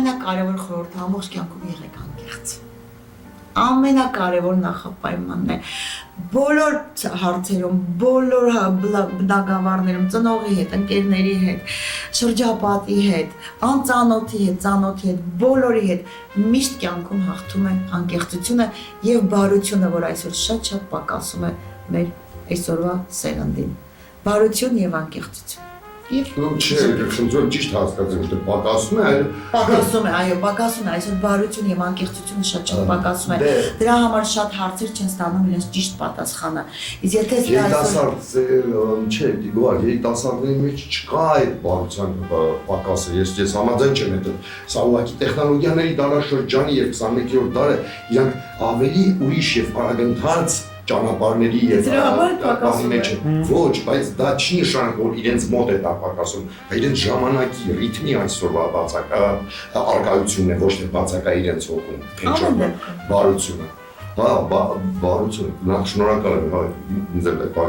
ամենակարևոր խորհուրդը ամբողջ կյանքում եղեք անկեղծ։ Ամենակարևոր նախապայմանն է բոլոր հարցերում, բոլոր բնագավառներում, ծնողի հետ, ընկերների հետ, շրջապատի հետ, անծանոթի հետ, ծանոթի հետ, բոլորի հետ միշտ կյանքում հաղթում է անկեղծությունը եւ բարությունը, որ այսօր շատ պակասում է մեր այսօրվա սերնդին։ Բարություն եւ անկեղծություն։ Չէ, խնդրում ճիշտ հասկացեմ, որ պակասում է, այո, պակասում է, այսօր բարություն եւ անկեղծությունը շատ պակասում է։ Դրա համար շատ հարցեր չեն ստանում իրենց ճիշտ պատասխանը։ Իսկ եթե երիտասարդների մեջ չկա այդ բարության պակասը, ես համաձայն չեմ այդ, սա ուղղակի տեխնոլոգիաների դարաշրջանի եւ 21-րդ դարը իրանք ավելի ուրիշ եւ արագընթաց ճանապարհների եւ բանի մեջ են։ Ոչ, բայց դա չի նշանակում, որ իրենց մոտ է դա պակասում, այլ իրենց ժամանակի, ռիթմի այսօրվա արկայությունն է, ոչ թե բացակա իրենց հոգում, փնջական բարությունը։ Բարություն, շնորհակալ եմ ինձ այդ